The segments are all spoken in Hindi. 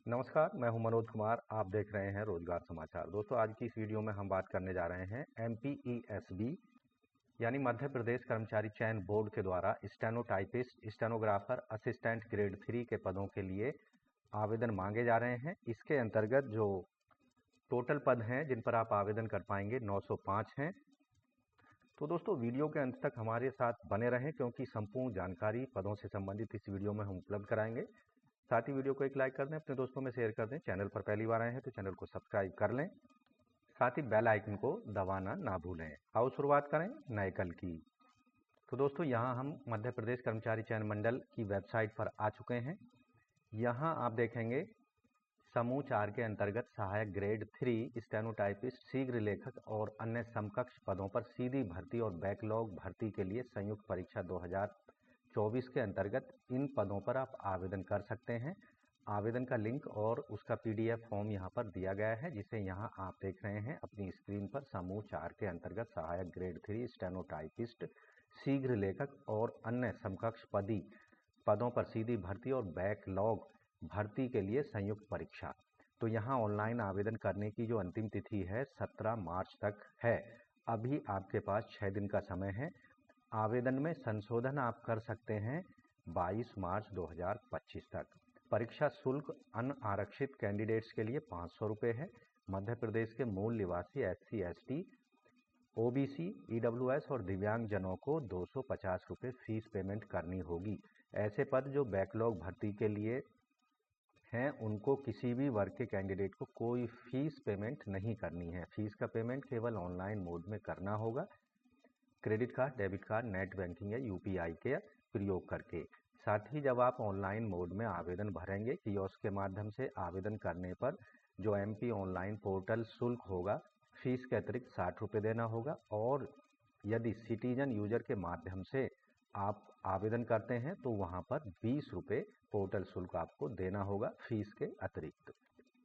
नमस्कार, मैं हूं मनोज कुमार। आप देख रहे हैं रोजगार समाचार। दोस्तों, आज की इस वीडियो में हम बात करने जा रहे हैं MPESB यानी मध्य प्रदेश कर्मचारी चयन बोर्ड के द्वारा स्टेनोटाइपिस्ट, स्टेनोग्राफर, असिस्टेंट ग्रेड 3 के पदों के लिए आवेदन मांगे जा रहे हैं। इसके अंतर्गत जो टोटल पद हैं जिन पर आप आवेदन कर पाएंगे 905 हैं। तो दोस्तों, वीडियो के अंत तक हमारे साथ बने रहें क्योंकि संपूर्ण जानकारी पदों से संबंधित इस वीडियो में हम उपलब्ध कराएंगे। साथ ही वीडियो को एक लाइक कर दें, अपने दोस्तों में शेयर कर दें। चैनल पर पहली बार आए हैं तो चैनल को सब्सक्राइब कर लें, साथ ही बेल आइकन को दबाना ना भूलें। आओ शुरुआत करें नए कल की। तो दोस्तों, यहाँ हम मध्य प्रदेश कर्मचारी चयन मंडल की वेबसाइट पर आ चुके हैं। यहाँ आप देखेंगे समूह 4 के अंतर्गत सहायक ग्रेड 3 स्टेनोटाइपिस्ट, शीघ्र लेखक और अन्य समकक्ष पदों पर सीधी भर्ती और बैकलॉग भर्ती के लिए संयुक्त परीक्षा 2024 के अंतर्गत इन पदों पर आप आवेदन कर सकते हैं। आवेदन का लिंक और उसका PDF फॉर्म यहाँ पर दिया गया है, जिसे यहाँ आप देख रहे हैं अपनी स्क्रीन पर। समूह 4 के अंतर्गत सहायक ग्रेड 3 स्टेनोटाइपिस्ट, शीघ्र लेखक और अन्य समकक्ष पदों पर सीधी भर्ती और बैकलॉग भर्ती के लिए संयुक्त परीक्षा। तो यहाँ ऑनलाइन आवेदन करने की जो अंतिम तिथि है 17 मार्च तक है। अभी आपके पास 6 दिन का समय है। आवेदन में संशोधन आप कर सकते हैं 22 मार्च 2025 तक। परीक्षा शुल्क अनारक्षित कैंडिडेट्स के लिए 500 रुपये है। मध्य प्रदेश के मूल निवासी SC ST OBC EWS और दिव्यांग जनों को 250 रुपये फीस पेमेंट करनी होगी। ऐसे पद जो बैकलॉग भर्ती के लिए हैं उनको किसी भी वर्ग के कैंडिडेट को कोई फीस पेमेंट नहीं करनी है। फीस का पेमेंट केवल ऑनलाइन मोड में करना होगा, credit card, debit card, net banking या UPI के प्रयोग करके। साथ ही जब आप ऑनलाइन मोड में आवेदन भरेंगे, कियोस्क के माध्यम से आवेदन करने पर जो MP ऑनलाइन पोर्टल शुल्क होगा, फीस के अतिरिक्त 60 रुपये देना होगा। और यदि सिटीजन यूजर के माध्यम से आप आवेदन करते हैं तो वहां पर 20 रुपये पोर्टल शुल्क आपको देना होगा फीस के अतिरिक्त।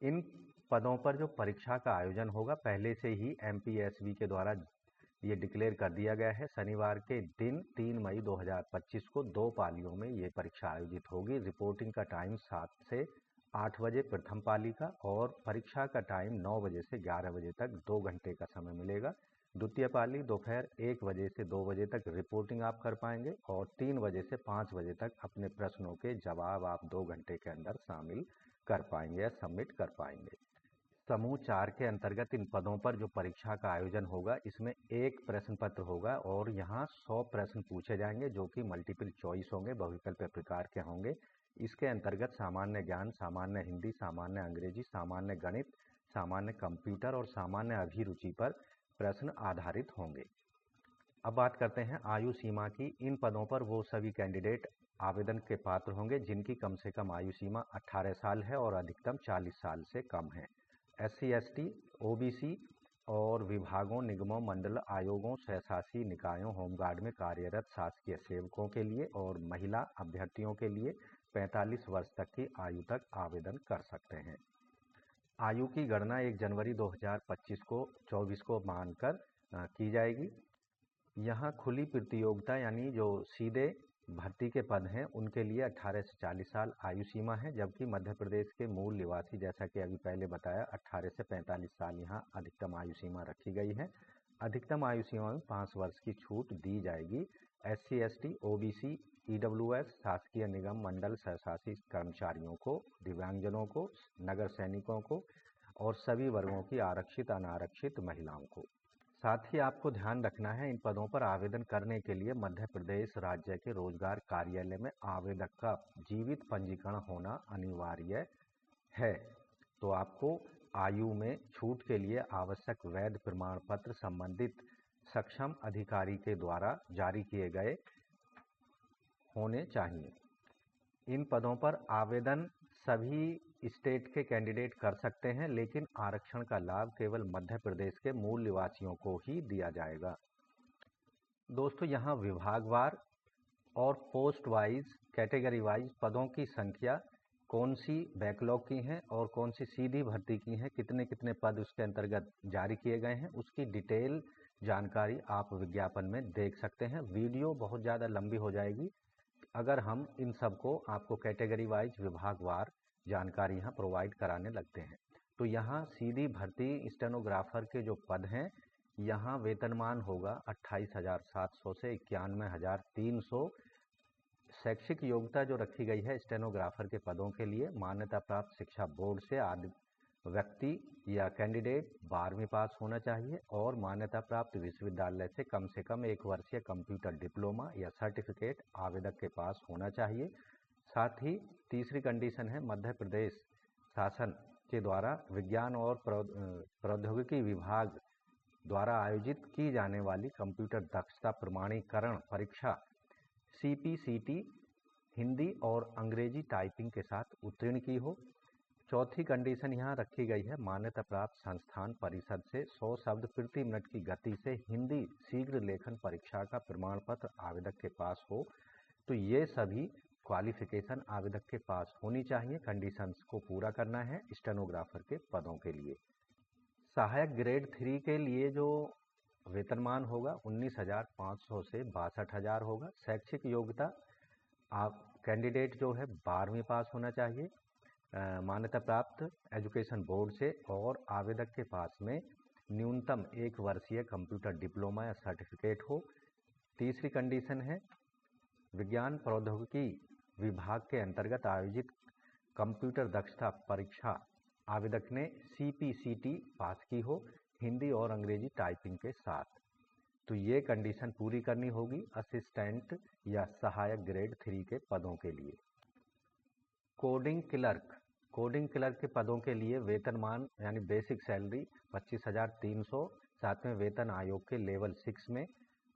इन पदों पर जो परीक्षा का आयोजन होगा पहले से ही MPESB के द्वारा ये डिक्लेयर कर दिया गया है। शनिवार के दिन 3 मई 2025 को 2 पालियों में ये परीक्षा आयोजित होगी। रिपोर्टिंग का टाइम 7 से 8 बजे प्रथम पाली का, और परीक्षा का टाइम 9 बजे से 11 बजे तक 2 घंटे का समय मिलेगा। द्वितीय पाली दोपहर 1 बजे से 2 बजे तक रिपोर्टिंग आप कर पाएंगे, और 3 बजे से 5 बजे तक अपने प्रश्नों के जवाब आप 2 घंटे के अंदर शामिल कर पाएंगे या सबमिट कर पाएंगे। समूह 4 के अंतर्गत इन पदों पर जो परीक्षा का आयोजन होगा इसमें एक प्रश्न पत्र होगा और यहाँ 100 प्रश्न पूछे जाएंगे जो कि मल्टीपल चॉइस होंगे, बहुविकल्प प्रकार के होंगे। इसके अंतर्गत सामान्य ज्ञान, सामान्य हिंदी, सामान्य अंग्रेजी, सामान्य गणित, सामान्य कंप्यूटर और सामान्य अभिरुचि पर प्रश्न आधारित होंगे। अब बात करते हैं आयु सीमा की। इन पदों पर वो सभी कैंडिडेट आवेदन के पात्र होंगे जिनकी कम से कम आयु सीमा 18 साल है और अधिकतम 40 साल से कम है। SC ST OBC और विभागों, निगमों, मंडल आयोगों, स्वशासी निकायों, होमगार्ड में कार्यरत शासकीय सेवकों के लिए और महिला अभ्यर्थियों के लिए 45 वर्ष तक की आयु तक आवेदन कर सकते हैं। आयु की गणना 1 जनवरी 2024 को मानकर की जाएगी। यहाँ खुली प्रतियोगिता यानी जो सीधे भर्ती के पद हैं उनके लिए 18 से 40 साल आयु सीमा है, जबकि मध्य प्रदेश के मूल निवासी, जैसा कि अभी पहले बताया, 18 से 45 साल यहाँ अधिकतम आयु सीमा रखी गई है। अधिकतम आयु सीमा में 5 वर्ष की छूट दी जाएगी। SC ST OBC EWS, शासकीय निगम, मंडल, स्वशासी कर्मचारियों को, दिव्यांगजनों को, नगर सैनिकों को और सभी वर्गों की आरक्षित अनारक्षित महिलाओं को। साथ ही आपको ध्यान रखना है, इन पदों पर आवेदन करने के लिए मध्य प्रदेश राज्य के रोजगार कार्यालय में आवेदक का जीवित पंजीकरण होना अनिवार्य है। तो आपको आयु में छूट के लिए आवश्यक वैध प्रमाण पत्र संबंधित सक्षम अधिकारी के द्वारा जारी किए गए होने चाहिए। इन पदों पर आवेदन सभी स्टेट के कैंडिडेट कर सकते हैं, लेकिन आरक्षण का लाभ केवल मध्य प्रदेश के मूल निवासियों को ही दिया जाएगा। दोस्तों, यहाँ विभागवार और पोस्ट वाइज, कैटेगरी वाइज पदों की संख्या, कौन सी बैकलॉग की हैं और कौन सी सीधी भर्ती की हैं, कितने कितने पद उसके अंतर्गत जारी किए गए हैं, उसकी डिटेल जानकारी आप विज्ञापन में देख सकते हैं। वीडियो बहुत ज़्यादा लंबी हो जाएगी अगर हम इन सबको आपको कैटेगरी वाइज, विभागवार जानकारी यहाँ प्रोवाइड कराने लगते हैं। तो यहाँ सीधी भर्ती स्टेनोग्राफर के जो पद हैं, यहाँ वेतनमान होगा 28,700 से 91,300। शैक्षिक योग्यता जो रखी गई है स्टेनोग्राफर के पदों के लिए, मान्यता प्राप्त शिक्षा बोर्ड से आदि व्यक्ति या कैंडिडेट 12वीं पास होना चाहिए और मान्यता प्राप्त विश्वविद्यालय से कम 1 वर्षीय कंप्यूटर डिप्लोमा या सर्टिफिकेट आवेदक के पास होना चाहिए। साथ ही तीसरी कंडीशन है, मध्य प्रदेश शासन के द्वारा विज्ञान और प्रौद्योगिकी विभाग द्वारा आयोजित की जाने वाली कंप्यूटर दक्षता प्रमाणीकरण परीक्षा CPCT हिंदी और अंग्रेजी टाइपिंग के साथ उत्तीर्ण की हो। चौथी कंडीशन यहाँ रखी गई है, मान्यता प्राप्त संस्थान परिषद से 100 शब्द प्रति मिनट की गति से हिंदी शीघ्र लेखन परीक्षा का प्रमाण पत्र आवेदक के पास हो। तो ये सभी क्वालिफिकेशन आवेदक के पास होनी चाहिए, कंडीशंस को पूरा करना है स्टेनोग्राफर के पदों के लिए। सहायक ग्रेड 3 के लिए जो वेतनमान होगा 19,500 से 62,000 होगा। शैक्षिक योग्यता आप कैंडिडेट जो है 12वीं पास होना चाहिए मान्यता प्राप्त एजुकेशन बोर्ड से और आवेदक के पास में न्यूनतम 1 वर्षीय कंप्यूटर डिप्लोमा या सर्टिफिकेट हो। तीसरी कंडीशन है, विज्ञान प्रौद्योगिकी विभाग के अंतर्गत आयोजित कंप्यूटर दक्षता परीक्षा आवेदक ने CPCT पास की हो हिंदी और अंग्रेजी टाइपिंग के साथ। तो ये कंडीशन पूरी करनी होगी असिस्टेंट या सहायक ग्रेड 3 के पदों के लिए। कोडिंग क्लर्क के पदों के लिए वेतनमान यानी बेसिक सैलरी 25,300। साथ में वेतन आयोग के लेवल 6 में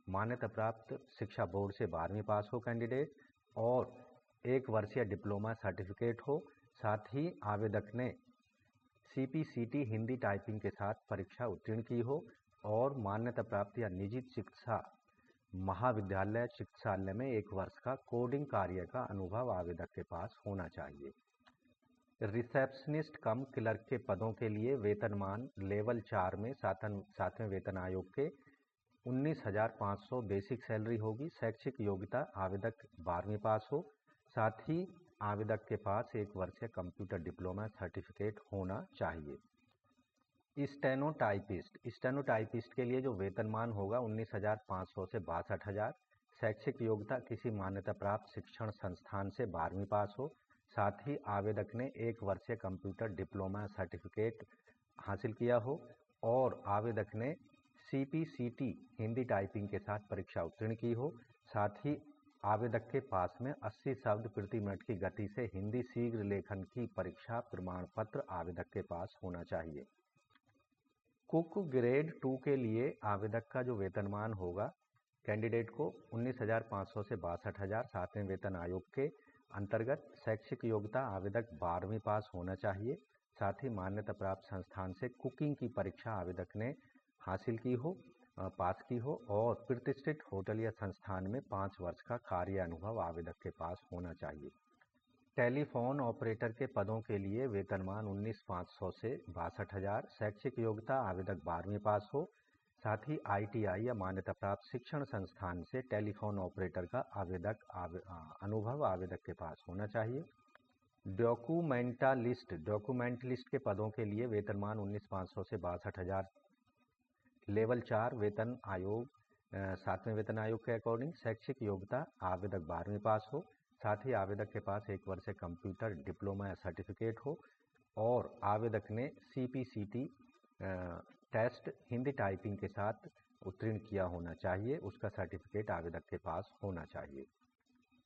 मान्यता प्राप्त शिक्षा बोर्ड से 12वीं पास हो कैंडिडेट और 1 वर्षीय डिप्लोमा सर्टिफिकेट हो। साथ ही आवेदक ने CPCT हिंदी टाइपिंग के साथ परीक्षा उत्तीर्ण की हो और मान्यता प्राप्त या निजी शिक्षा महाविद्यालय चिकित्सालय में 1 वर्ष का कोडिंग कार्य का अनुभव आवेदक के पास होना चाहिए। रिसेप्शनिस्ट कम क्लर्क के पदों के लिए वेतनमान लेवल 4 में सातवें वेतन आयोग के 19,500 बेसिक सैलरी होगी। शैक्षिक योग्यता आवेदक 12वीं पास हो। साथ ही आवेदक के पास 1 वर्षीय कंप्यूटर डिप्लोमा सर्टिफिकेट होना चाहिए। स्टेनोटाइपिस्ट के लिए जो वेतनमान होगा 19,500 से 62,000। शैक्षिक योग्यता किसी मान्यता प्राप्त शिक्षण संस्थान से 12वीं पास हो। साथ ही आवेदक ने 1 वर्षीय कंप्यूटर डिप्लोमा सर्टिफिकेट हासिल किया हो और आवेदक ने CPCT हिंदी टाइपिंग के साथ परीक्षा उत्तीर्ण की हो। साथ ही आवेदक के पास में 80 शब्द प्रति मिनट की गति से हिंदी शीघ्र लेखन की परीक्षा प्रमाण पत्र आवेदक के पास होना चाहिए। कुक ग्रेड 2 के लिए आवेदक का जो वेतनमान होगा कैंडिडेट को 19,500 से 62,000 सातवें वेतन आयोग के अंतर्गत। शैक्षिक योग्यता आवेदक 12वीं पास होना चाहिए। साथ ही मान्यता प्राप्त संस्थान से कुकिंग की परीक्षा आवेदक ने हासिल की हो पास की हो और प्रतिष्ठित होटल या संस्थान में 5 वर्ष का कार्य अनुभव आवेदक के पास होना चाहिए। टेलीफोन ऑपरेटर के पदों के लिए वेतनमान 19,500 से 62,000। शैक्षिक योग्यता आवेदक 12वीं पास हो। साथ ही ITI या मान्यता प्राप्त शिक्षण संस्थान से टेलीफोन ऑपरेटर का अनुभव आवेदक के पास होना चाहिए। डॉक्यूमेंटलिस्ट के पदों के लिए वेतनमान 19,500 से 62,000 लेवल 4 वेतन आयोग सातवें वेतन आयोग के अकॉर्डिंग। शैक्षिक योग्यता आवेदक 12वीं पास हो। साथ ही आवेदक के पास 1 वर्ष कंप्यूटर डिप्लोमा या सर्टिफिकेट हो और आवेदक ने CPCT टेस्ट हिंदी टाइपिंग के साथ उत्तीर्ण किया होना चाहिए, उसका सर्टिफिकेट आवेदक के पास होना चाहिए।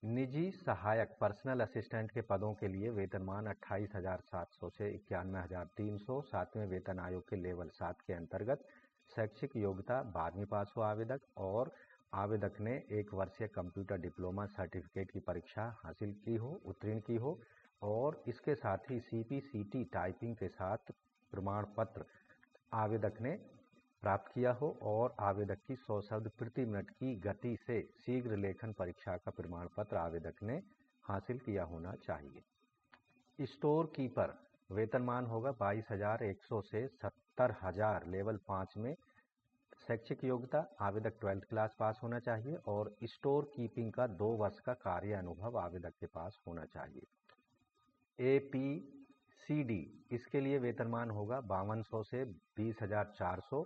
निजी सहायक पर्सनल असिस्टेंट के पदों के लिए वेतनमान 28,700 से 91,300 सातवें वेतन आयोग के लेवल 7 के अंतर्गत। शैक्षिक योग्यता 12वीं पास हो आवेदक और आवेदक ने 1 वर्षीय कंप्यूटर डिप्लोमा सर्टिफिकेट की परीक्षा हासिल की हो उत्तीर्ण की हो और इसके साथ ही CPCT टाइपिंग के साथ प्रमाण पत्र आवेदक ने प्राप्त किया हो और आवेदक की 100 शब्द प्रति मिनट की गति से शीघ्र लेखन परीक्षा का प्रमाण पत्र आवेदक ने हासिल किया होना चाहिए। स्टोर कीपर वेतनमान होगा 22,100 से 70,000 लेवल 5 में। शैक्षिक योग्यता आवेदक 12th क्लास पास होना चाहिए और स्टोर कीपिंग का 2 वर्ष का कार्य अनुभव आवेदक के पास होना चाहिए। APCD इसके लिए वेतनमान होगा 5200 से 20,400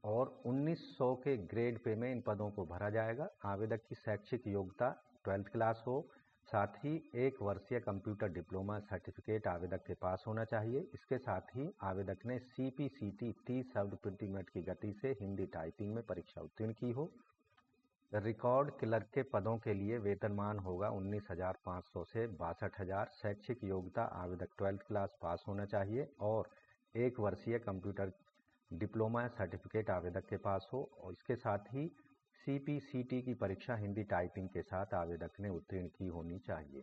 और 1900 के ग्रेड पे में इन पदों को भरा जाएगा। आवेदक की शैक्षिक योग्यता 12th क्लास हो, साथ ही 1 वर्षीय कंप्यूटर डिप्लोमा सर्टिफिकेट आवेदक के पास होना चाहिए। इसके साथ ही आवेदक ने CPCT 30 शब्द प्रति मिनट की गति से हिंदी टाइपिंग में परीक्षा उत्तीर्ण की हो। रिकॉर्ड क्लर्क के पदों के लिए वेतनमान होगा 19,500 से 62,000। शैक्षिक योग्यता आवेदक 12th क्लास पास होना चाहिए और 1 वर्षीय कंप्यूटर डिप्लोमा सर्टिफिकेट आवेदक के पास हो और इसके साथ ही CPCT की परीक्षा हिंदी टाइपिंग के साथ आवेदक ने उत्तीर्ण की होनी चाहिए।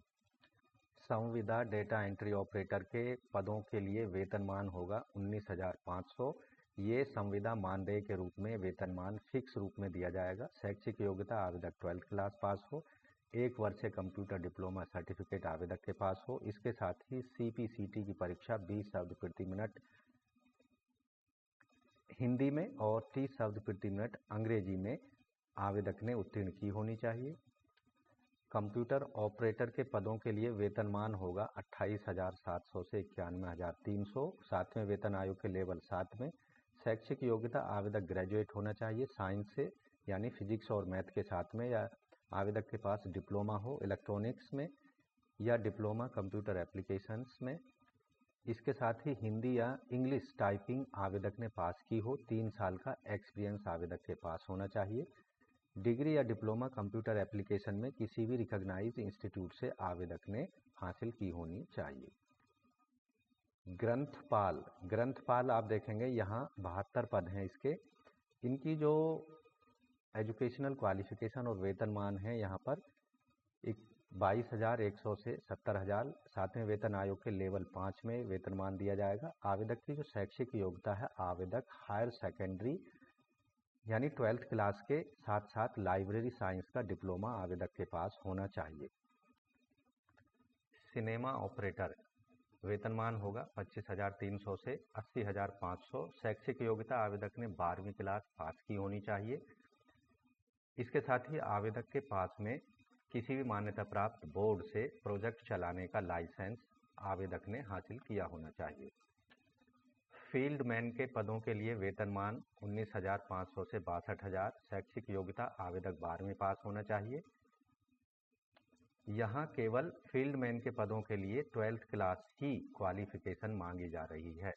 संविदा डेटा एंट्री ऑपरेटर के पदों के लिए वेतनमान होगा 19,500। ये संविदा मानदेय के रूप में वेतनमान फिक्स रूप में दिया जाएगा। शैक्षिक योग्यता आवेदक 12th क्लास पास हो, 1 वर्षीय कंप्यूटर डिप्लोमा सर्टिफिकेट आवेदक के पास हो। इसके साथ ही CPCT की परीक्षा 20 शब्द प्रति मिनट हिंदी में और 30 शब्द प्रति मिनट अंग्रेजी में आवेदक ने उत्तीर्ण की होनी चाहिए। कंप्यूटर ऑपरेटर के पदों के लिए वेतनमान होगा 28,700 से 91,300। 7वें वेतन आयोग के लेवल 7 में। शैक्षिक योग्यता आवेदक ग्रेजुएट होना चाहिए साइंस से, यानी फिजिक्स और मैथ के साथ में, या आवेदक के पास डिप्लोमा हो इलेक्ट्रॉनिक्स में या डिप्लोमा कंप्यूटर एप्लीकेशंस में। इसके साथ ही हिंदी या इंग्लिश टाइपिंग आवेदक ने पास की हो। 3 साल का एक्सपीरियंस आवेदक के पास होना चाहिए। डिग्री या डिप्लोमा कंप्यूटर एप्लीकेशन में किसी भी रिकॉग्नाइज्ड इंस्टीट्यूट से आवेदक ने हासिल की होनी चाहिए। ग्रंथपाल आप देखेंगे यहाँ 72 पद हैं इसके। इनकी जो एजुकेशनल क्वालिफिकेशन और वेतनमान है यहाँ पर 22,100 से 70,000। 7वें वेतन आयोग के लेवल 5 में वेतनमान दिया जाएगा। आवेदक की जो शैक्षिक योग्यता है, आवेदक हायर सेकेंडरी यानी 12th क्लास के साथ साथ लाइब्रेरी साइंस का डिप्लोमा आवेदक के पास होना चाहिए। सिनेमा ऑपरेटर वेतनमान होगा 25,300 से 80,500। शैक्षिक योग्यता आवेदक ने 12वीं क्लास पास की होनी चाहिए। इसके साथ ही आवेदक के पास में किसी भी मान्यता प्राप्त बोर्ड से प्रोजेक्ट चलाने का लाइसेंस आवेदक ने हासिल किया होना चाहिए। फील्ड मैन के पदों के लिए वेतनमान 19,500 से 62,000। शैक्षिक योग्यता आवेदक 12वीं पास होना चाहिए। यहाँ केवल फील्ड मैन के पदों के लिए 12th क्लास की क्वालिफिकेशन मांगी जा रही है।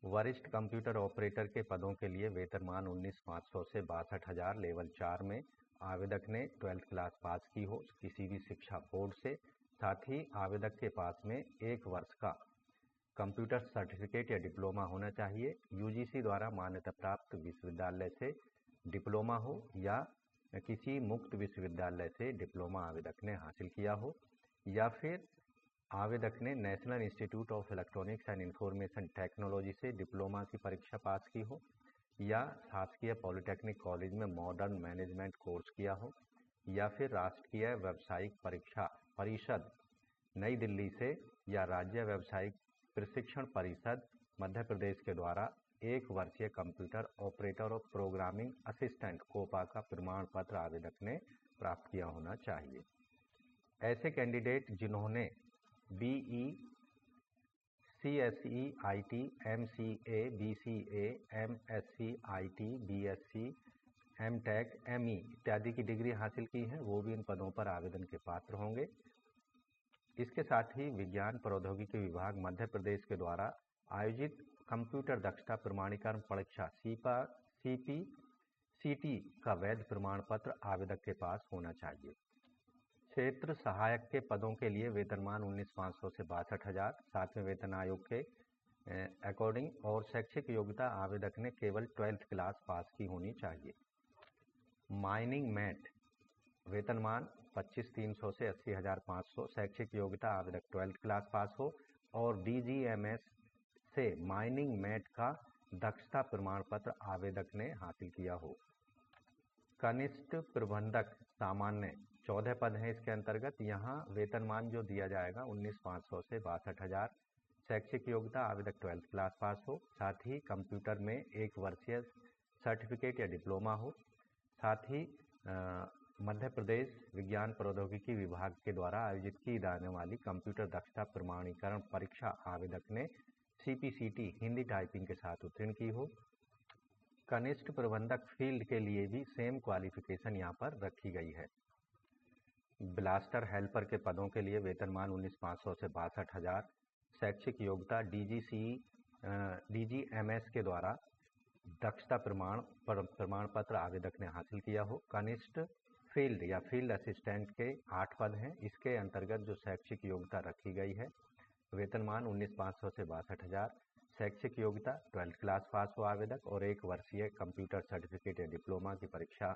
वरिष्ठ कंप्यूटर ऑपरेटर के पदों के लिए वेतनमान 19,500 से 62,000 लेवल 4 में। आवेदक ने 12th क्लास पास की हो किसी भी शिक्षा बोर्ड से। साथ ही आवेदक के पास में 1 वर्ष का कंप्यूटर सर्टिफिकेट या डिप्लोमा होना चाहिए। UGC द्वारा मान्यता प्राप्त विश्वविद्यालय से डिप्लोमा हो या किसी मुक्त विश्वविद्यालय से डिप्लोमा आवेदक ने हासिल किया हो, या फिर आवेदक ने national institute of electronics and information technology से डिप्लोमा की परीक्षा पास की हो, या शासकीय पॉलिटेक्निक कॉलेज में मॉडर्न मैनेजमेंट कोर्स किया हो, या फिर राष्ट्रीय व्यावसायिक परीक्षा परिषद नई दिल्ली से या राज्य व्यावसायिक प्रशिक्षण परिषद मध्य प्रदेश के द्वारा 1 वर्षीय कंप्यूटर ऑपरेटर और प्रोग्रामिंग असिस्टेंट कोपा का प्रमाण पत्र आवेदक ने प्राप्त किया होना चाहिए। ऐसे कैंडिडेट जिन्होंने BE, CSE, IT, MCA, BCA, MSc, IT, BSc, MTech, ME इत्यादि की डिग्री हासिल की है, वो भी इन पदों पर आवेदन के पात्र होंगे। इसके साथ ही विज्ञान प्रौद्योगिकी विभाग मध्य प्रदेश के द्वारा आयोजित कंप्यूटर दक्षता प्रमाणीकरण परीक्षा CPCT का वैध प्रमाण पत्र आवेदक के पास होना चाहिए। क्षेत्र सहायक के पदों के लिए वेतनमान 19,500 से 62,000 7वें वेतन आयोग के अकॉर्डिंग और शैक्षिक योग्यता आवेदक ने केवल 12th क्लास पास की होनी चाहिए। माइनिंग मैट वेतनमान 25,300 से 80,500। शैक्षिक योग्यता आवेदक 12th क्लास पास हो और DGMS से माइनिंग मैट का दक्षता प्रमाण पत्र आवेदक ने हासिल किया हो। कनिष्ठ प्रबंधक सामान्य 14 पद हैं इसके अंतर्गत। यहाँ वेतनमान जो दिया जाएगा 19,500 से 62,000। शैक्षिक योग्यता आवेदक 12th क्लास पास हो, साथ ही कंप्यूटर में 1 वर्षीय सर्टिफिकेट या डिप्लोमा हो, साथ ही मध्य प्रदेश विज्ञान प्रौद्योगिकी विभाग के द्वारा आयोजित की जाने वाली कंप्यूटर दक्षता प्रमाणीकरण परीक्षा आवेदक ने CPCT हिंदी टाइपिंग के साथ उत्तीर्ण की हो। कनिष्ठ प्रबंधक फील्ड के लिए भी सेम क्वालिफिकेशन यहाँ पर रखी गई है। ब्लास्टर हेल्पर के पदों के लिए वेतनमान 19,500 से 62,000। शैक्षिक योग्यता DGMS के द्वारा दक्षता प्रमाण पत्र आवेदक ने हासिल किया हो। कनिष्ठ फील्ड या फील्ड असिस्टेंट के 8 पद हैं। इसके अंतर्गत जो शैक्षिक योग्यता रखी गई है, वेतनमान 19,500 से 62,000। शैक्षिक योग्यता 12th क्लास पास हो आवेदक और 1 वर्षीय कंप्यूटर सर्टिफिकेट या डिप्लोमा की परीक्षा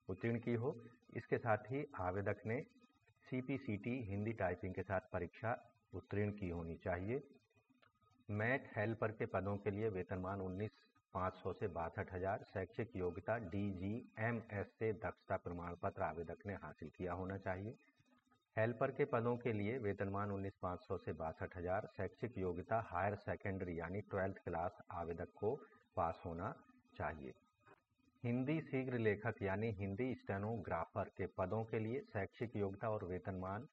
उत्तीर्ण की हो। इसके साथ ही आवेदक ने CPCT हिंदी टाइपिंग के साथ परीक्षा उत्तीर्ण की होनी चाहिए। मैथ हेल्पर के पदों के लिए वेतनमान 19,500 से 62,000। शैक्षिक योग्यता DGMS से दक्षता प्रमाण पत्र आवेदक ने हासिल किया होना चाहिए। हेल्पर के पदों के लिए वेतनमान 19,500 से 62,000। शैक्षिक योग्यता हायर सेकेंडरी यानी 12th क्लास आवेदक को पास होना चाहिए। हिंदी शीघ्र लेखक यानी हिंदी स्टेनोग्राफर के पदों के लिए शैक्षिक योग्यता और वेतनमान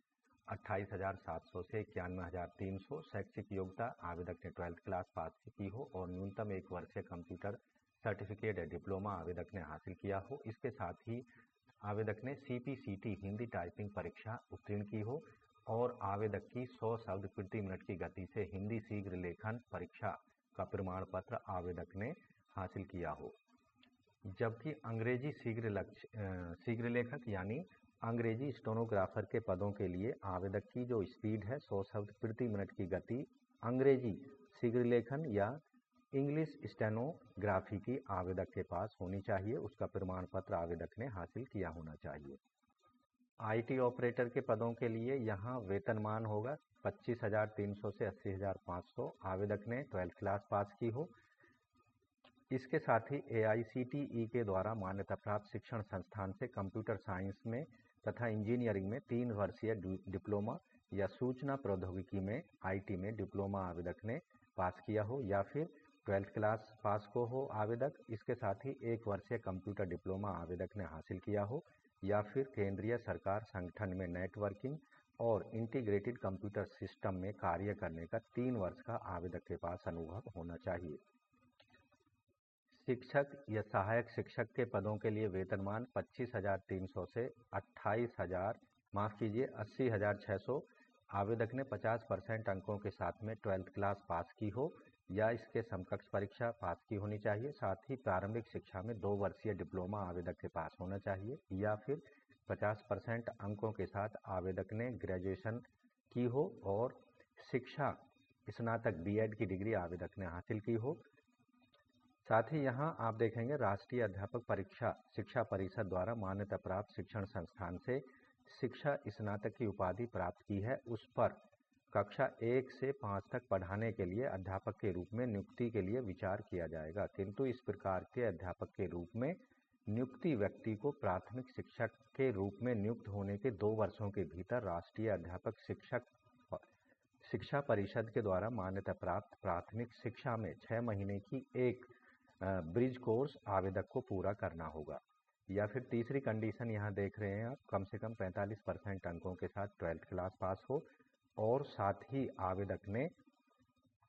28,700 से 91,300। शैक्षिक योग्यता आवेदक ने 12th क्लास पास की हो और न्यूनतम 1 वर्षीय कंप्यूटर सर्टिफिकेट या डिप्लोमा आवेदक ने हासिल किया हो। इसके साथ ही आवेदक ने CPCT हिंदी टाइपिंग परीक्षा उत्तीर्ण की हो और आवेदक की 100 शब्द प्रति मिनट की गति से हिंदी शीघ्र लेखन परीक्षा का प्रमाण पत्र आवेदक ने हासिल किया हो। जबकि अंग्रेजी शीघ्र लेखक यानी अंग्रेजी स्टेनोग्राफर के पदों के लिए आवेदक की जो स्पीड है 100 शब्द प्रति मिनट की गति अंग्रेजी शीघ्र लेखन या इंग्लिश स्टेनोग्राफी की आवेदक के पास होनी चाहिए। उसका प्रमाण पत्र आवेदक ने हासिल किया होना चाहिए। IT ऑपरेटर के पदों के लिए यहाँ वेतनमान होगा 25,300 से 80,500। आवेदक ने 12th क्लास पास की हो। इसके साथ ही AICTE के द्वारा मान्यता प्राप्त शिक्षण संस्थान से कंप्यूटर साइंस में तथा इंजीनियरिंग में 3 वर्षीय डिप्लोमा या सूचना प्रौद्योगिकी में IT में डिप्लोमा आवेदक ने पास किया हो या फिर 12th क्लास पास को हो आवेदक। इसके साथ ही 1 वर्षीय कंप्यूटर डिप्लोमा आवेदक ने हासिल किया हो या फिर केंद्रीय सरकार संगठन में नेटवर्किंग और इंटीग्रेटेड कंप्यूटर सिस्टम में कार्य करने का 3 वर्ष का आवेदक के पास अनुभव होना चाहिए। शिक्षक या सहायक शिक्षक के पदों के लिए वेतनमान 25,300 से 80,600। आवेदक ने 50% अंकों के साथ में 12th क्लास पास की हो या इसके समकक्ष परीक्षा पास की होनी चाहिए। साथ ही प्रारंभिक शिक्षा में 2 वर्षीय डिप्लोमा आवेदक के पास होना चाहिए या फिर 50% अंकों के साथ आवेदक ने ग्रेजुएशन की हो और शिक्षा स्नातक B.Ed की डिग्री आवेदक ने हासिल की हो। साथ ही यहाँ आप देखेंगे राष्ट्रीय अध्यापक परीक्षा शिक्षा परिषद द्वारा मान्यता प्राप्त शिक्षण संस्थान से शिक्षा स्नातक की उपाधि प्राप्त की है, उस पर कक्षा 1 से 5 तक पढ़ाने के लिए अध्यापक के रूप में नियुक्ति के लिए विचार किया जाएगा। किंतु इस प्रकार के अध्यापक के रूप में नियुक्ति व्यक्ति को प्राथमिक शिक्षक के रूप में नियुक्त होने के 2 वर्षों के भीतर राष्ट्रीय अध्यापक शिक्षा परिषद के द्वारा मान्यता प्राप्त प्राथमिक शिक्षा में 6 महीने की एक ब्रिज कोर्स आवेदक को पूरा करना होगा। या फिर तीसरी कंडीशन यहाँ देख रहे हैं आप, कम से कम 45% अंकों के साथ 12th क्लास पास हो और साथ ही आवेदक ने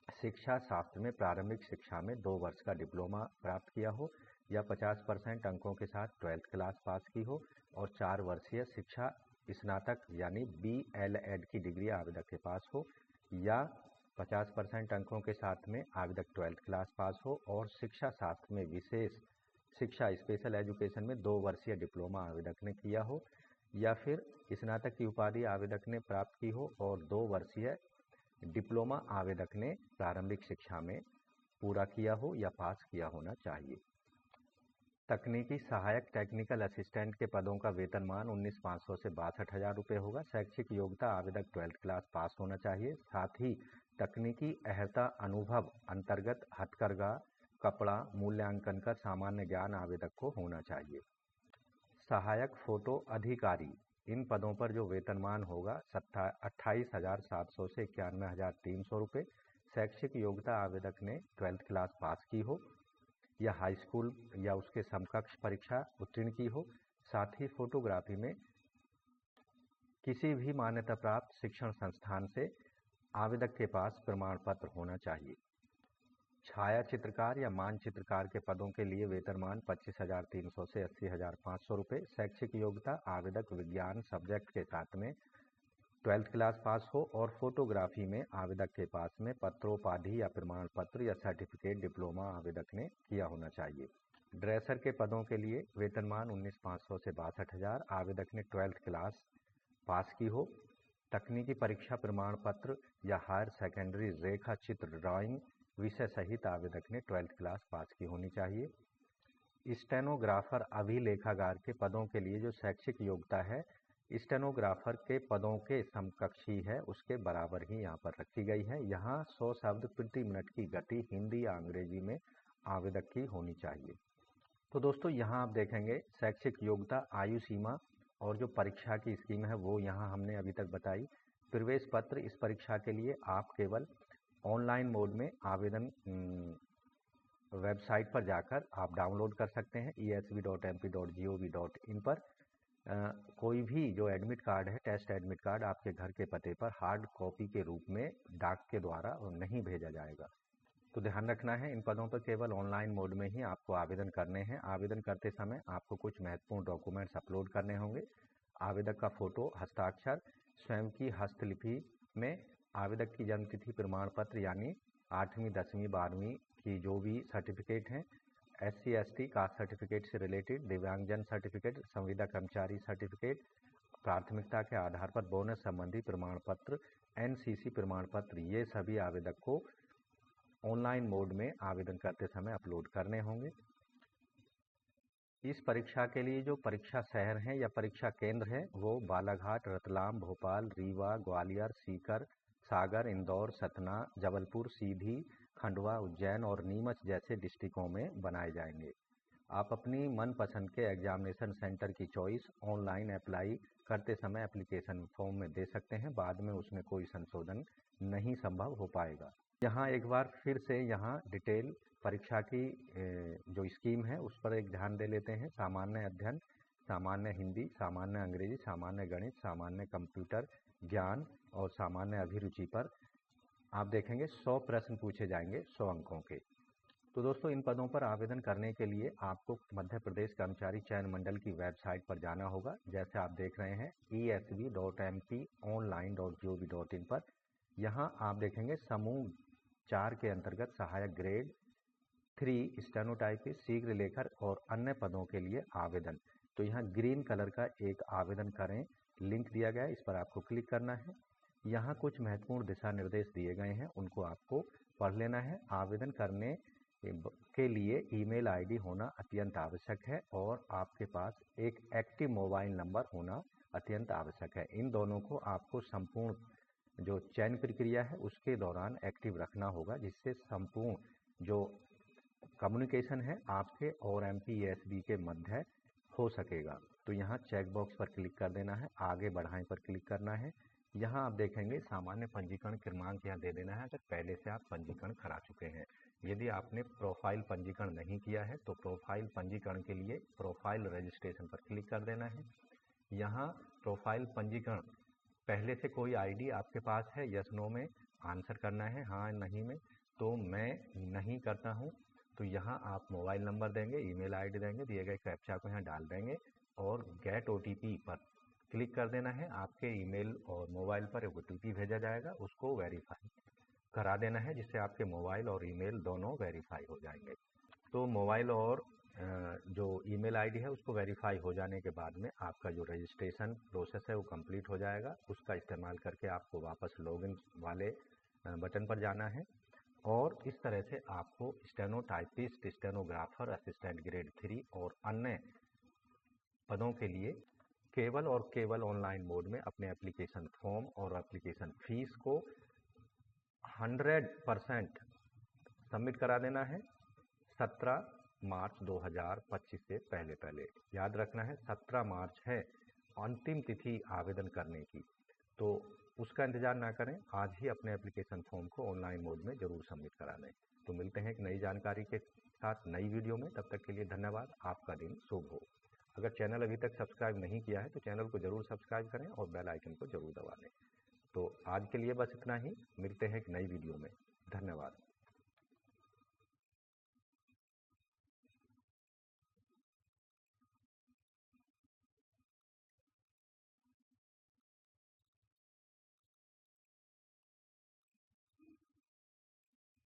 शिक्षा शास्त्र में प्रारंभिक शिक्षा में 2 वर्ष का डिप्लोमा प्राप्त किया हो या 50% अंकों के साथ 12th क्लास पास की हो और 4 वर्षीय शिक्षा स्नातक यानी B.Ed की डिग्री आवेदक के पास हो या 50% अंकों के साथ में आवेदक 12th क्लास पास हो और शिक्षा शास्त्र में विशेष शिक्षा स्पेशल एजुकेशन में 2 वर्षीय डिप्लोमा आवेदक ने किया हो या फिर स्नातक की उपाधि आवेदक ने प्राप्त की हो और 2 वर्षीय डिप्लोमा आवेदक ने प्रारंभिक शिक्षा में पूरा किया हो या पास किया होना चाहिए। तकनीकी सहायक टेक्निकल असिस्टेंट के पदों का वेतनमान 19,500 से 62,000 रुपये होगा। शैक्षिक योग्यता आवेदक 12th क्लास पास होना चाहिए। साथ ही तकनीकी अहर्ता अनुभव अंतर्गत हथकरघा कपड़ा मूल्यांकन का सामान्य ज्ञान आवेदक को होना चाहिए। सहायक फोटो अधिकारी इन पदों पर जो वेतनमान होगा 28,700 से 91,300 रुपये। शैक्षिक योग्यता आवेदक ने 12th क्लास पास की हो या हाई स्कूल या उसके समकक्ष परीक्षा उत्तीर्ण की हो। साथ ही फोटोग्राफी में किसी भी मान्यता प्राप्त शिक्षण संस्थान से आवेदक के पास प्रमाण पत्र होना चाहिए। छाया चित्रकार या मानचित्रकार के पदों के लिए वेतनमान 25,300 से 80,500 रुपये। शैक्षिक योग्यता आवेदक विज्ञान सब्जेक्ट के साथ में 12th क्लास पास हो और फोटोग्राफी में आवेदक के पास में पत्रोपाधि या प्रमाण पत्र या सर्टिफिकेट डिप्लोमा आवेदक ने किया होना चाहिए। ड्रेसर के पदों के लिए वेतनमान 19,500 से 62,000। आवेदक ने 12th क्लास पास की हो। तकनीकी परीक्षा प्रमाण पत्र या हायर सेकेंडरी रेखा चित्र ड्राइंग विषय सहित आवेदक ने 12th क्लास पास की होनी चाहिए। स्टेनोग्राफर अभिलेखागार के पदों के लिए जो शैक्षिक योग्यता है स्टेनोग्राफर के पदों के समकक्षी है, उसके बराबर ही यहाँ पर रखी गई है। यहाँ 100 शब्द प्रति मिनट की गति हिंदी या अंग्रेजी में आवेदक की होनी चाहिए। तो दोस्तों यहाँ आप देखेंगे शैक्षिक योग्यता, आयु सीमा और जो परीक्षा की स्कीम है वो यहाँ हमने अभी तक बताई। प्रवेश पत्र, इस परीक्षा के लिए आप केवल ऑनलाइन मोड में आवेदन वेबसाइट पर जाकर आप डाउनलोड कर सकते हैं esb.mp.gov.in पर। कोई भी जो एडमिट कार्ड है, टेस्ट एडमिट कार्ड, आपके घर के पते पर हार्ड कॉपी के रूप में डाक के द्वारा नहीं भेजा जाएगा। तो ध्यान रखना है, इन पदों पर केवल ऑनलाइन मोड में ही आपको आवेदन करने हैं। आवेदन करते समय आपको कुछ महत्वपूर्ण डॉक्यूमेंट्स अपलोड करने होंगे। आवेदक का फोटो, हस्ताक्षर, स्वयं की हस्तलिपि में आवेदक की जन्मतिथि प्रमाण पत्र यानी 8वीं 10वीं 12वीं की जो भी सर्टिफिकेट हैं, SC ST कास्ट सर्टिफिकेट से रिलेटेड, दिव्यांगजन सर्टिफिकेट, संविदा कर्मचारी सर्टिफिकेट, प्राथमिकता के आधार पर बोनस संबंधी प्रमाण पत्र, NCC प्रमाण पत्र, ये सभी आवेदक को ऑनलाइन मोड में आवेदन करते समय अपलोड करने होंगे। इस परीक्षा के लिए जो परीक्षा शहर हैं या परीक्षा केंद्र हैं वो बालाघाट, रतलाम, भोपाल, रीवा, ग्वालियर, सीकर, सागर, इंदौर, सतना, जबलपुर, सीधी, खंडवा, उज्जैन और नीमच जैसे डिस्ट्रिक्टों में बनाए जाएंगे। आप अपनी मनपसंद के एग्जामिनेशन सेंटर की चॉइस ऑनलाइन अप्लाई करते समय एप्लीकेशन फॉर्म में दे सकते हैं। बाद में उसमें कोई संशोधन नहीं संभव हो पाएगा। यहाँ एक बार फिर से यहाँ डिटेल परीक्षा की जो स्कीम है उस पर एक ध्यान दे लेते हैं। सामान्य अध्ययन, सामान्य हिंदी, सामान्य अंग्रेजी, सामान्य गणित, सामान्य कंप्यूटर ज्ञान और सामान्य अभिरुचि पर आप देखेंगे 100 प्रश्न पूछे जाएंगे 100 अंकों के। तो दोस्तों इन पदों पर आवेदन करने के लिए आपको मध्य प्रदेश कर्मचारी चयन मंडल की वेबसाइट पर जाना होगा। जैसे आप देख रहे हैं esb.mponline.gov.in पर। यहाँ आप देखेंगे समूह 4 के अंतर्गत सहायक ग्रेड 3 स्टेनोटाइपिस्ट, शीघ्र लेखक और अन्य पदों के लिए आवेदन। तो यहाँ ग्रीन कलर का एक आवेदन करें लिंक दिया गया है, इस पर आपको क्लिक करना है। यहाँ कुछ महत्वपूर्ण दिशा निर्देश दिए गए हैं, उनको आपको पढ़ लेना है। आवेदन करने के लिए ईमेल आईडी होना अत्यंत आवश्यक है और आपके पास एक एक्टिव मोबाइल नंबर होना अत्यंत आवश्यक है। इन दोनों को आपको संपूर्ण जो चयन प्रक्रिया है उसके दौरान एक्टिव रखना होगा, जिससे संपूर्ण जो कम्युनिकेशन है आपके और MPESB के मध्य हो सकेगा। तो यहाँ चेक बॉक्स पर क्लिक कर देना है, आगे बढ़ाएं पर क्लिक करना है। यहाँ आप देखेंगे सामान्य पंजीकरण क्रमांक यहाँ दे देना है अगर पहले से आप पंजीकरण करा चुके हैं। यदि आपने प्रोफाइल पंजीकरण नहीं किया है तो प्रोफाइल पंजीकरण के लिए प्रोफाइल रजिस्ट्रेशन पर क्लिक कर देना है। यहाँ प्रोफाइल पंजीकरण पहले से कोई आईडी आपके पास है, यस नो में आंसर करना है, हाँ नहीं में। तो मैं नहीं करता हूँ, तो यहाँ आप मोबाइल नंबर देंगे, ईमेल आईडी देंगे, दिए गए कैप्चा को यहाँ डाल देंगे और गेट OTP पर क्लिक कर देना है। आपके ईमेल और मोबाइल पर एक OTP भेजा जाएगा, उसको वेरीफाई करा देना है, जिससे आपके मोबाइल और ईमेल दोनों वेरीफाई हो जाएंगे। तो मोबाइल और जो ईमेल आईडी है उसको वेरीफाई हो जाने के बाद में आपका जो रजिस्ट्रेशन प्रोसेस है वो कंप्लीट हो जाएगा। उसका इस्तेमाल करके आपको वापस लॉगिन वाले बटन पर जाना है और इस तरह से आपको स्टेनोटाइपिस्ट, स्टेनोग्राफर, असिस्टेंट ग्रेड 3 और अन्य पदों के लिए केवल और केवल ऑनलाइन मोड में अपने एप्लीकेशन फॉर्म और एप्लीकेशन फीस को 100% सबमिट करा देना है 17 मार्च 2025 से पहले। याद रखना है 17 मार्च है अंतिम तिथि आवेदन करने की, तो उसका इंतजार ना करें, आज ही अपने एप्लीकेशन फॉर्म को ऑनलाइन मोड में जरूर सबमिट करा दें। तो मिलते हैं एक नई जानकारी के साथ नई वीडियो में, तब तक के लिए धन्यवाद। आपका दिन शुभ हो। अगर चैनल अभी तक सब्सक्राइब नहीं किया है तो चैनल को ज़रूर सब्सक्राइब करें और बेल आइकन को ज़रूर दबा लें। तो आज के लिए बस इतना ही, मिलते हैं एक नई वीडियो में। धन्यवाद।